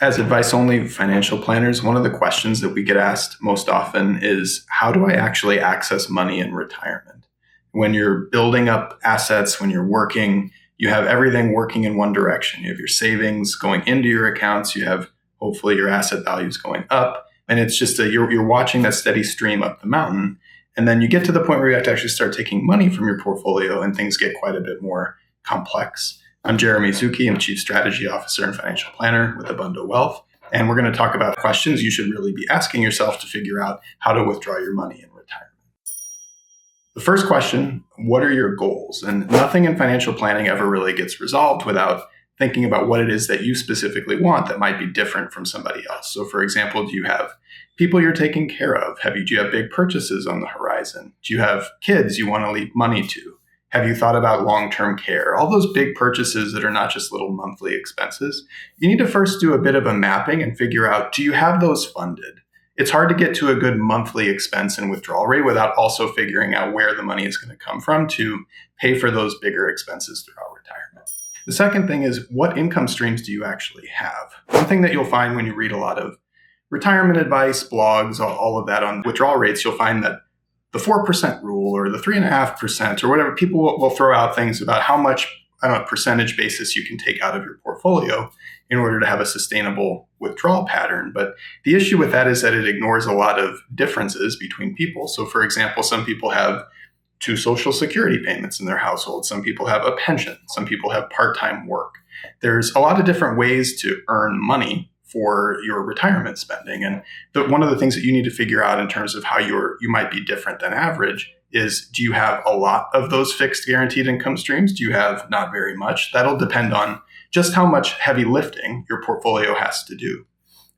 As advice-only financial planners, one of the questions that we get asked most often is, how do I actually access money in retirement? When you're building up assets, when you're working, you have everything working in one direction. You have your savings going into your accounts. You have hopefully your asset values going up. And it's just you're watching that steady stream up the mountain. And then you get to the point where you have to actually start taking money from your portfolio and things get quite a bit more complex. I'm Jeremy Zucchi. I'm Chief Strategy Officer and Financial Planner with Abundo Wealth. And we're going to talk about questions you should really be asking yourself to figure out how to withdraw your money in retirement. The first question, what are your goals? And nothing in financial planning ever really gets resolved without thinking about what it is that you specifically want that might be different from somebody else. So for example, do you have people you're taking care of? Do you have big purchases on the horizon? Do you have kids you want to leave money to? Have you thought about long-term care? All those big purchases that are not just little monthly expenses. You need to first do a bit of a mapping and figure out, do you have those funded? It's hard to get to a good monthly expense and withdrawal rate without also figuring out where the money is going to come from to pay for those bigger expenses throughout retirement. The second thing is, what income streams do you actually have? One thing that you'll find when you read a lot of retirement advice, blogs, all of that on withdrawal rates, you'll find that the 4% rule or the 3.5% or whatever, people will throw out things about how much on a percentage basis you can take out of your portfolio in order to have a sustainable withdrawal pattern. But the issue with that is that it ignores a lot of differences between people. So for example, some people have 2 Social Security payments in their household. Some people have a pension. Some people have part-time work. There's a lot of different ways to earn money for your retirement spending. And one of the things that you need to figure out in terms of how you might be different than average is, do you have a lot of those fixed guaranteed income streams? Do you have not very much? That'll depend on just how much heavy lifting your portfolio has to do.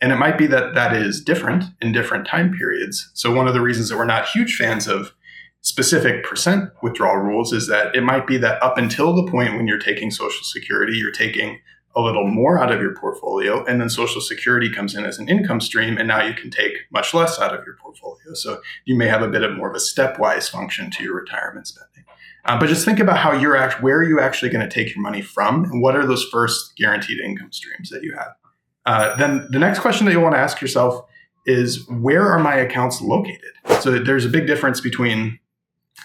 And it might be that that is different in different time periods. So one of the reasons that we're not huge fans of specific percent withdrawal rules is that it might be that up until the point when you're taking Social Security, you're taking a little more out of your portfolio, and then Social Security comes in as an income stream, and now you can take much less out of your portfolio. So you may have a bit of more of a stepwise function to your retirement spending. But just think about how where are you actually going to take your money from, and what are those first guaranteed income streams that you have? Then the next question that you'll want to ask yourself is, where are my accounts located? So there's a big difference between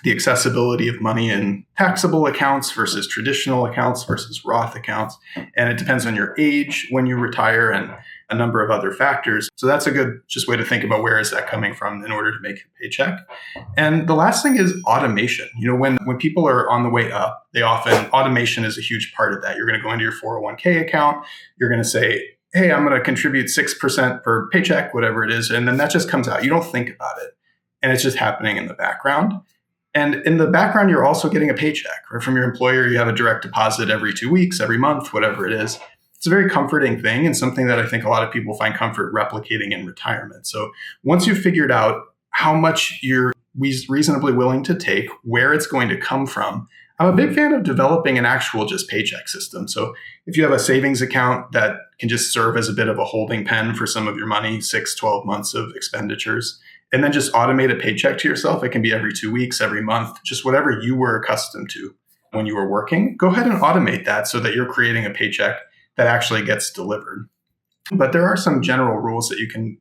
the accessibility of money in taxable accounts versus traditional accounts versus Roth accounts. And it depends on your age when you retire and a number of other factors. So that's a good just way to think about where is that coming from in order to make your paycheck. And the last thing is automation. When people are on the way up, automation is a huge part of that. You're going to go into your 401k account. You're going to say, hey, I'm going to contribute 6% per paycheck, whatever it is. And then that just comes out. You don't think about it. And it's just happening in the background. And in the background, you're also getting a paycheck, right? From your employer. You have a direct deposit every 2 weeks, every month, whatever it is. It's a very comforting thing and something that I think a lot of people find comfort replicating in retirement. So once you've figured out how much you're reasonably willing to take, where it's going to come from, I'm a big fan of developing an actual just paycheck system. So if you have a savings account that can just serve as a bit of a holding pen for some of your money, 6, 12 months of expenditures, and then just automate a paycheck to yourself. It can be every 2 weeks, every month, just whatever you were accustomed to when you were working. Go ahead and automate that so that you're creating a paycheck that actually gets delivered. But there are some general rules that you can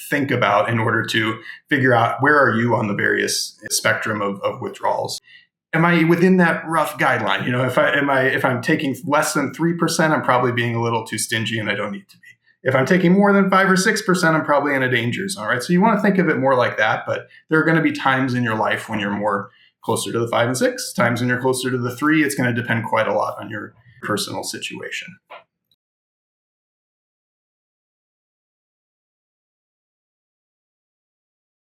think about in order to figure out, where are you on the various spectrum of withdrawals? Am I within that rough guideline? If I'm taking less than 3%, I'm probably being a little too stingy and I don't need to be. If I'm taking more than 5 or 6%, I'm probably in a danger zone, right? So you want to think of it more like that, but there are going to be times in your life when you're more closer to the 5 and 6, times when you're closer to the 3. It's going to depend quite a lot on your personal situation.